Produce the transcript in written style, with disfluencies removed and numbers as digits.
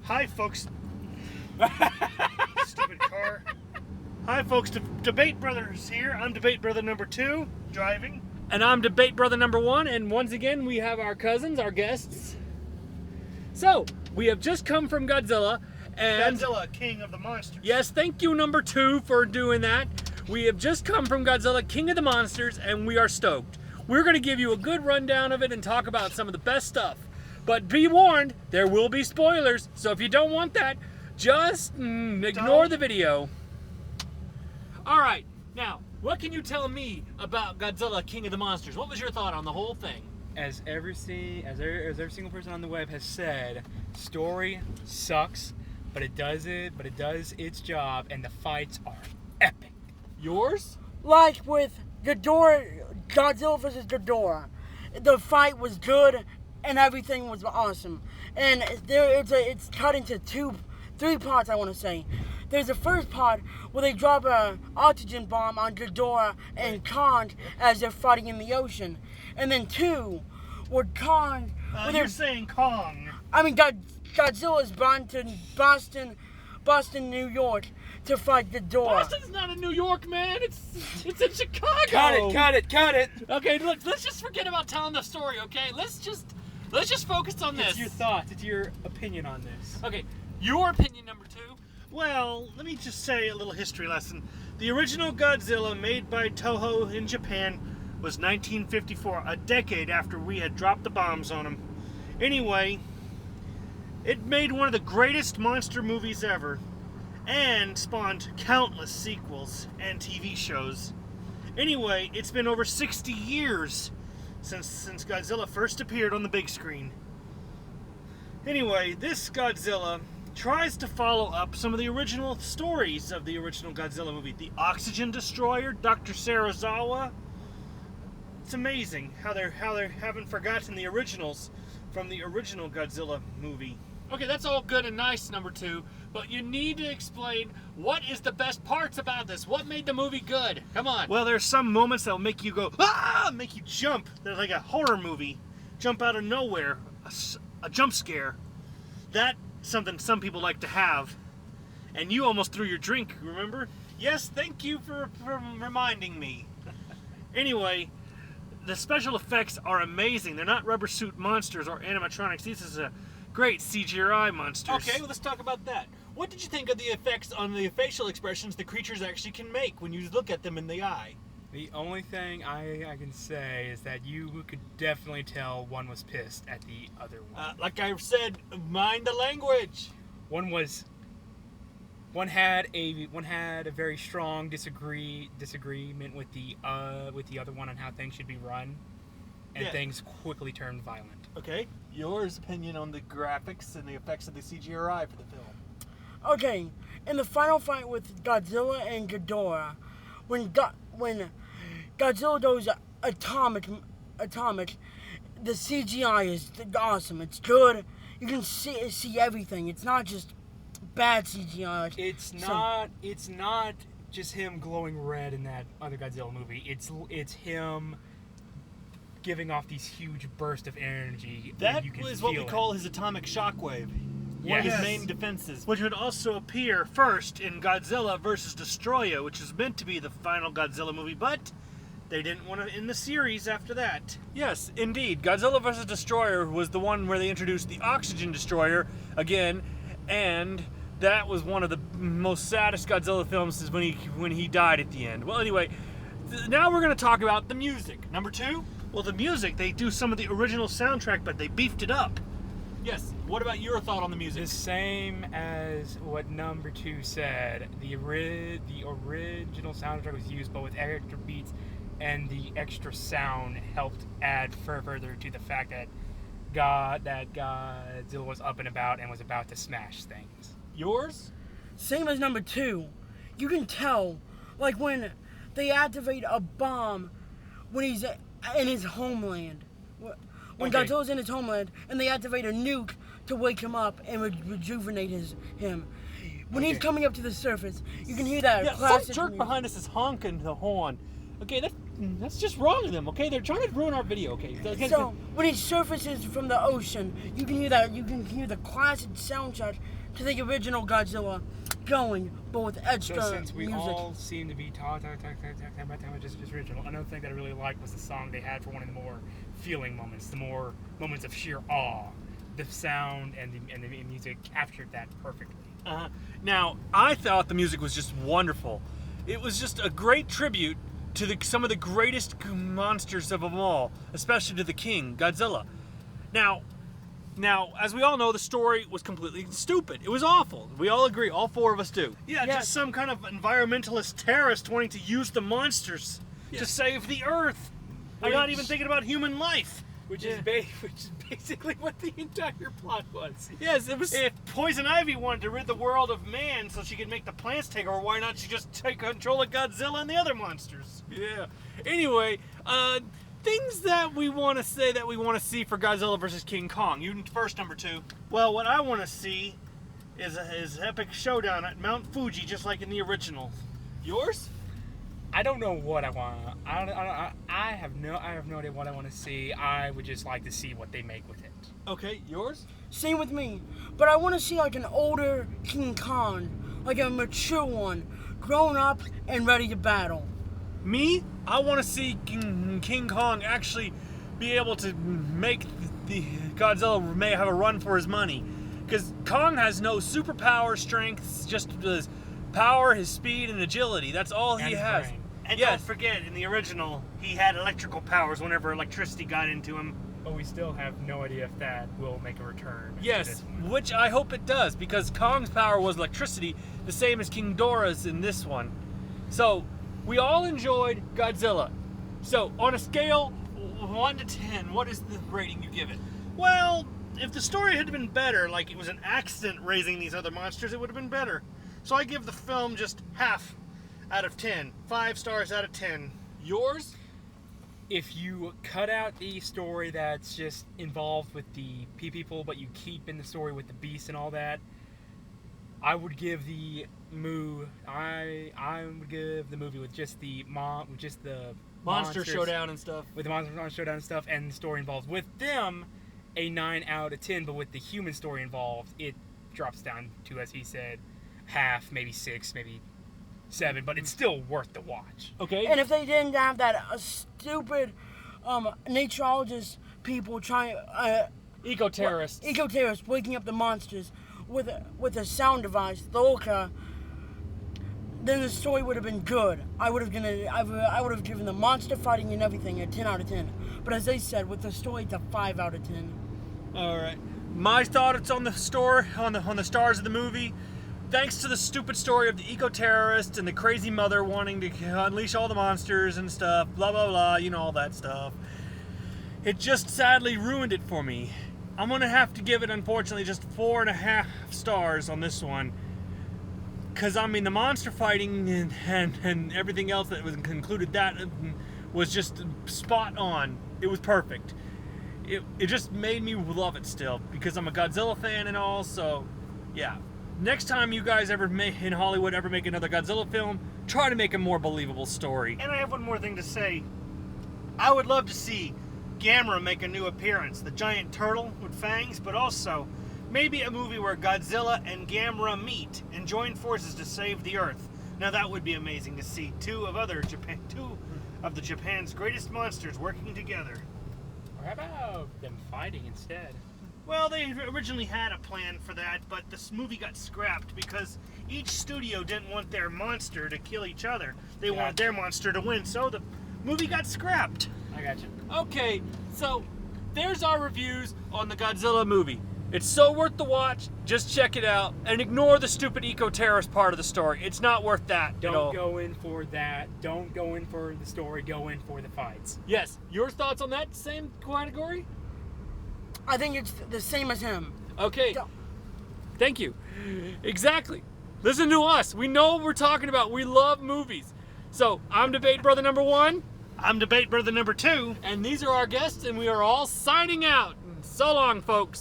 Hi, folks. Stupid car. Hi, folks. Debate Brothers here. I'm Debate Brother number 2, driving. And I'm Debate Brother number 1, and once again we have our cousins, our guests. So, we have just come from Godzilla, and... Godzilla King of the Monsters. Yes, thank you, number 2, for doing that. We have just come from Godzilla King of the Monsters, and we are stoked. We're going to give you a good rundown of it and talk about some of the best stuff. But be warned, there will be spoilers, so if you don't want that, just ignore the video. Alright, now, what can you tell me about Godzilla King of the Monsters? What was your thought on the whole thing? As every single person on the web has said, story sucks, but it does its job, and the fights are epic. Yours? Like with Godzilla vs. Ghidorah, the fight was good and everything was awesome. And it's cut into three parts, I want to say. There's the first part where they drop an oxygen bomb on Ghidorah and Kong as they're fighting in the ocean. And then 2, where Kong... You're saying Kong. I mean, Godzilla's gone to Boston, New York to fight Ghidorah. Boston's not in New York, man. It's in Chicago. Cut it. Okay, look, let's just forget about telling the story, okay? Let's just focus on this. It's your thoughts. It's your opinion on this. Okay, your opinion number 2. Well, let me just say a little history lesson. The original Godzilla, made by Toho in Japan, was 1954, a decade after we had dropped the bombs on them. Anyway, it made one of the greatest monster movies ever, and spawned countless sequels and TV shows. Anyway, it's been over 60 years since Godzilla first appeared on the big screen. Anyway, this Godzilla tries to follow up some of the original stories of the original Godzilla movie. The Oxygen Destroyer, Dr. Serizawa. It's amazing how they haven't forgotten the originals from the original Godzilla movie. Okay, that's all good and nice, number 2, but you need to explain what is the best parts about this. What made the movie good? Come on. Well, there's some moments that'll make you go, ah! Make you jump. They're like a horror movie. Jump out of nowhere. A jump scare. That's something some people like to have. And you almost threw your drink, remember? Yes, thank you for reminding me. Anyway, the special effects are amazing. They're not rubber suit monsters or animatronics. This is a great CGI monsters. Okay, well, let's talk about that. What did you think of the effects on the facial expressions the creatures actually can make when you look at them in the eye? The only thing I can say is that you could definitely tell one was pissed at the other one. Like I said, mind the language. One had a very strong disagreement with the other one on how things should be run, and things quickly turned violent. Okay, yours opinion on the graphics and the effects of the CGI for the film. Okay, in the final fight with Godzilla and Ghidorah, when Godzilla goes atomic, the CGI is awesome. It's good. You can see everything. It's not just bad CGI. It's not just him glowing red in that other Godzilla movie. It's him giving off these huge bursts of energy. That you can is what we feel call his atomic shockwave. One of his main defenses. Which would also appear first in Godzilla vs. Destroyer, which is meant to be the final Godzilla movie, but they didn't want to end the series after that. Yes, indeed. Godzilla vs. Destroyer was the one where they introduced the Oxygen Destroyer again, and that was one of the most saddest Godzilla films is when he died at the end. Well, anyway, now we're going to talk about the music. Number 2? Well, the music, they do some of the original soundtrack, but they beefed it up. Yes. What about your thought on the music? The same as what number 2 said. The original soundtrack was used, but with extra beats, and the extra sound helped add further to the fact that Godzilla was up and about and was about to smash things. Yours? Same as number 2. You can tell, like when they activate a bomb when he's in his homeland. When Godzilla's in his homeland, and they activate a nuke to wake him up and rejuvenate him. When he's coming up to the surface, you can hear that Yeah, classic some jerk music. behind us is honking the horn. Okay, that's just wrong of them. Okay, they're trying to ruin our video. Okay, So when he surfaces from the ocean, you can hear that. You can hear the classic soundtrack to the original Godzilla going, but with extra So since we music. all seem to be talking about just original, another thing that I really liked was the song they had for one of the more feeling moments, the more moments of sheer awe. The sound and the music captured that perfectly. Now, I thought the music was just wonderful. It was just a great tribute to some of the greatest monsters of them all, especially to the king, Godzilla. Now, as we all know, the story was completely stupid. It was awful. We all agree. All four of us do. Yeah, just some kind of environmentalist terrorist wanting to use the monsters to save the Earth. I'm not even thinking about human life. Which is basically what the entire plot was. Yes, it was. If Poison Ivy wanted to rid the world of man so she could make the plants take over, why not she just take control of Godzilla and the other monsters? Yeah. Anyway, things that we want to say that we want to see for Godzilla versus King Kong. You first, number 2. Well, what I want to see is his epic showdown at Mount Fuji, just like in the original. Yours? I don't know what I want. I have no idea what I want to see. I would just like to see what they make with it. Okay, yours? Same with me. But I want to see like an older King Kong, like a mature one, grown up and ready to battle. Me? I want to see King Kong actually be able to make the Godzilla may have a run for his money. Because Kong has no superpower strength, just his power, his speed, and agility. That's all he has. Brain. And don't forget, in the original, he had electrical powers whenever electricity got into him. But we still have no idea if that will make a return. to Yes, this one. which I hope it does, because Kong's power was electricity, the same as King Dora's in this one. So, we all enjoyed Godzilla. So, on a scale 1 to 10, what is the rating you give it? Well, if the story had been better, like it was an accident raising these other monsters, it would have been better. So I give the film just half out of 10. 5 stars out of 10. Yours? If you cut out the story that's just involved with the people, but you keep in the story with the beast and all that, I would give the movie with just the Monster monsters, Showdown and stuff. with the monster showdown and stuff, and the story involved with them, a 9 out of 10. But with the human story involved, it drops down to, as he said, half, maybe 6, maybe 7. But it's still worth the watch. Okay. And if they didn't have that stupid naturologist people trying Eco-terrorists. eco-terrorists waking up the monsters with a sound device, the Orca, then the story would have been good. I would have given the monster fighting and everything a 10 out of 10. But as they said, with the story, it's a 5 out of 10. All right. My thoughts on the story, on the stars of the movie. Thanks to the stupid story of the eco-terrorist and the crazy mother wanting to unleash all the monsters and stuff, blah, blah, blah, you know, all that stuff. It just sadly ruined it for me. I'm going to have to give it, unfortunately, just 4.5 stars on this one. Because, I mean, the monster fighting and everything else that was included, that was just spot on. It was perfect. It just made me love it still, because I'm a Godzilla fan and all, so, yeah. Next time you guys in Hollywood ever make another Godzilla film, try to make a more believable story. And I have one more thing to say. I would love to see Gamera make a new appearance, the giant turtle with fangs, but also maybe a movie where Godzilla and Gamera meet and join forces to save the Earth. Now that would be amazing to see two of the Japan's greatest monsters working together. Or how about them fighting instead? Well, they originally had a plan for that, but this movie got scrapped because each studio didn't want their monster to kill each other. They wanted their monster to win, so the movie got scrapped. I got you. Okay, so there's our reviews on the Godzilla movie. It's so worth the watch. Just check it out and ignore the stupid eco-terrorist part of the story. It's not worth that at all. Don't go in for that. Don't go in for the story. Go in for the fights. Yes, your thoughts on that same category? I think it's the same as him. Okay, Don't- thank you. Exactly. Listen to us. We know what we're talking about. We love movies. So, I'm Debate Brother number 1. I'm Debate Brother number 2. And these are our guests, and we are all signing out. So long, folks.